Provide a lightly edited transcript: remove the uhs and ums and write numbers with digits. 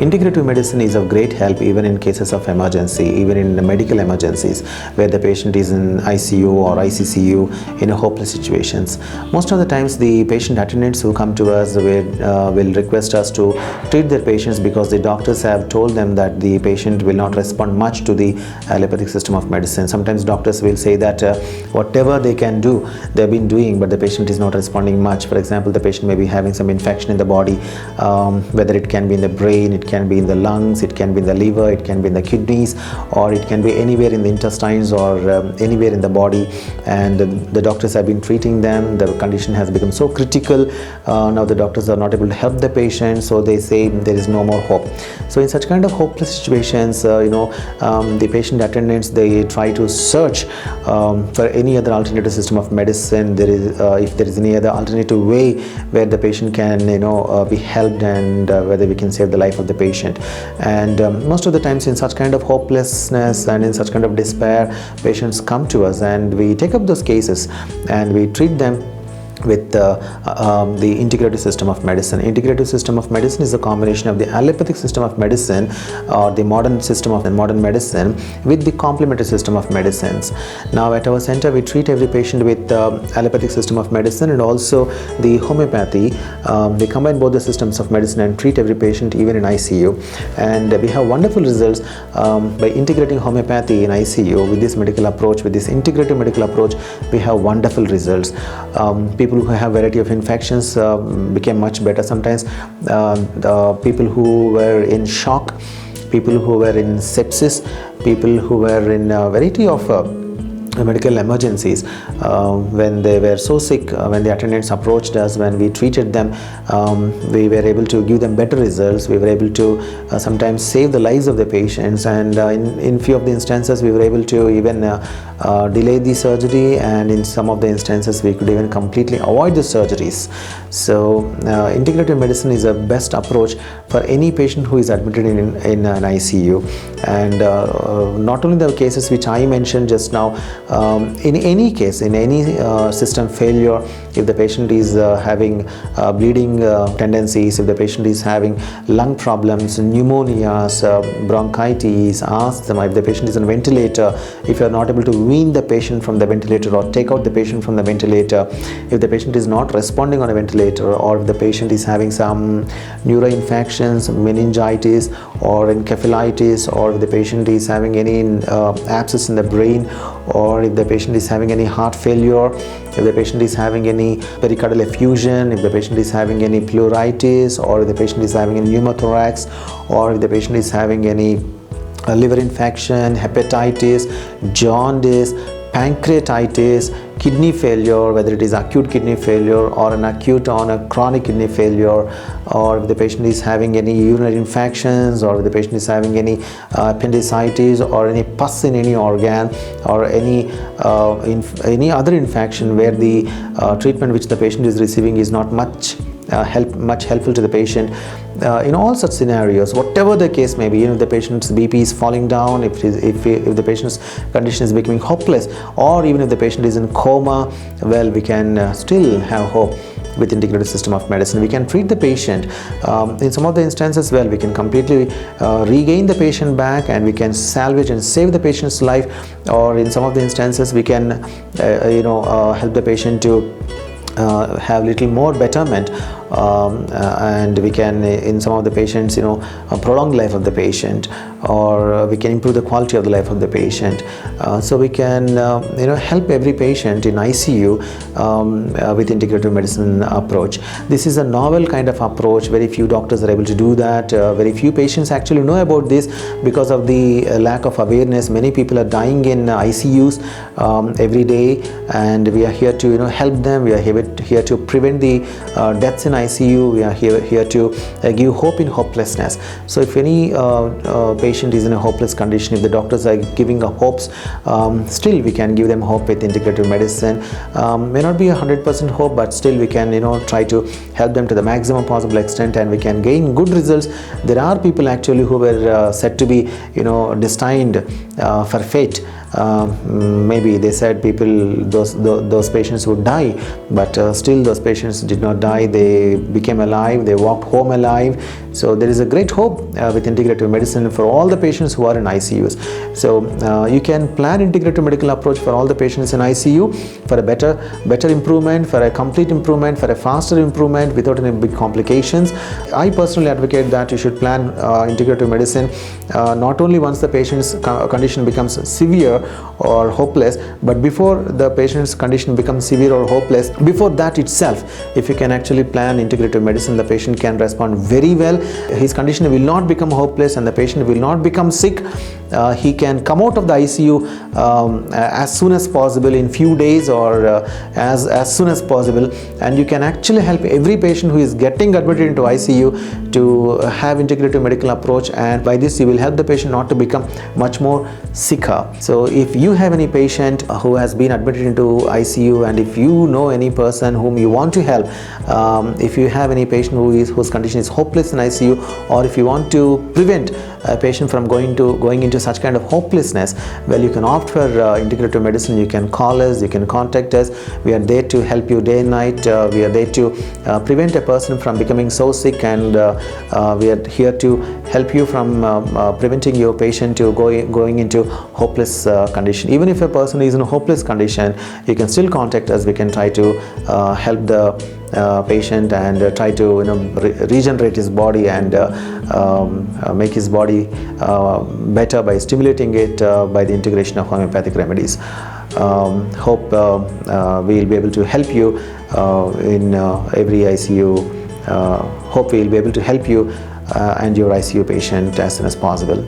Integrative medicine is of great help even in cases of emergency, even in the medical emergencies where the patient is in ICU or ICCU in hopeless situations. Most of the times the patient attendants who come to us will request us to treat their patients because the doctors have told them that the patient will not respond much to the allopathic system of medicine. Sometimes doctors will say that whatever they can do, they've been doing, but the patient is not responding much. For example, the patient may be having some infection in the body, whether it can be in the brain, it can be in the lungs, it can be in the liver, it can be in the kidneys, or it can be anywhere in the intestines or anywhere in the body, and the doctors have been treating them. The condition has become so critical. Now the doctors are not able to help the patient, so they say there is no more hope. So in such kind of hopeless situations, the patient attendants, they try to search for any other alternative system of medicine. There is if there is any other alternative way where the patient can be helped, and whether we can save the life of the patient. And most of the times in such kind of hopelessness and in such kind of despair, patients come to us and we take up those cases and we treat them with the integrative system of medicine. Integrative system of medicine is a combination of the allopathic system of medicine or the modern system of modern medicine with the complementary system of medicines. Now at our center we treat every patient with allopathic system of medicine and also the homeopathy. We combine both the systems of medicine and treat every patient even in ICU, and we have wonderful results by integrating homeopathy in ICU with this medical approach. With this integrative medical approach, we have wonderful results. People who have variety of infections became much better. Sometimes the people who were in shock, people who were in sepsis, people who were in a variety of medical emergencies, when they were so sick, when the attendants approached us, when we treated them, we were able to give them better results. We were able to sometimes save the lives of the patients, and in few of the instances we were able to even delay the surgery, and in some of the instances we could even completely avoid the surgeries. So integrative medicine is a best approach for any patient who is admitted in an ICU. And not only the cases which I mentioned just now, in any case, in any system failure, if the patient is having bleeding tendencies, if the patient is having lung problems, pneumonias, bronchitis, asthma, if the patient is on a ventilator, if you are not able to wean the patient from the ventilator or take out the patient from the ventilator, if the patient is not responding on a ventilator, or if the patient is having some neuroinfections, meningitis or encephalitis, or if the patient is having any abscess in the brain, or if the patient is having any heart failure, if the patient is having any pericardial effusion, if the patient is having any pleuritis, or if the patient is having any pneumothorax, or if the patient is having any liver infection, hepatitis, jaundice, pancreatitis, kidney failure, whether it is acute kidney failure or an acute or a chronic kidney failure, or if the patient is having any urinary infections, or if the patient is having any appendicitis or any pus in any organ, or any other infection where the treatment which the patient is receiving is not much helpful to the patient. In all such scenarios, whatever the case may be, if the patient's BP is falling down, if the patient's condition is becoming hopeless, or even if the patient is in coma, well, we can still have hope with integrated system of medicine. We can treat the patient. In some of the instances, well, we can completely regain the patient back, and we can salvage and save the patient's life. Or in some of the instances, we can help the patient to have little more betterment, and we can, in some of the patients, prolong the life of the patient, or we can improve the quality of the life of the patient. So we can help every patient in ICU with integrative medicine approach. This is a novel kind of approach. Very few doctors are able to do that. Very few patients actually know about this because of the lack of awareness. Many people are dying in ICUs every day, and we are here to help them. We are here to prevent the deaths in ICU. We are here to give hope in hopelessness. So if any patient is in a hopeless condition, if the doctors are giving hopes, still we can give them hope with integrative medicine. May not be 100% hope, but still we can try to help them to the maximum possible extent, and we can gain good results. There are people actually who were said to be destined for fate, maybe they said those patients would die, but still those patients did not die. They became alive, they walked home alive. So there is a great hope with integrative medicine for all the patients who are in ICUs. So you can plan integrative medical approach for all the patients in ICU for a better improvement, for a complete improvement, for a faster improvement without any big complications. I personally advocate that you should plan integrative medicine not only once the patient's condition becomes severe or hopeless, but before the patient's condition becomes severe or hopeless. Before that itself, if you can actually plan integrative medicine, the patient can respond very well. His condition will not become hopeless and the patient will not become sick. He can come out of the ICU as soon as possible, in few days, or as soon as possible, and you can actually help every patient who is getting admitted into ICU to have integrative medical approach, and by this you will help the patient not to become much more sicker. So if you have any patient who has been admitted into ICU, and if you know any person whom you want to help, if you have any patient whose condition is hopeless in ICU, or if you want to prevent a patient from going into such kind of hopelessness, well, you can opt for integrative medicine. You can call us, you can contact us. We are there to help you day and night. We are there to prevent a person from becoming so sick, and we are here to help you from preventing your patient to going into hopeless condition. Even if a person is in a hopeless condition, you can still contact us. We can try to help the patient and try to regenerate his body and make his body better by stimulating it by the integration of homeopathic remedies. Hope we'll be able to help you in every ICU. Hope we'll be able to help you and your ICU patient as soon as possible.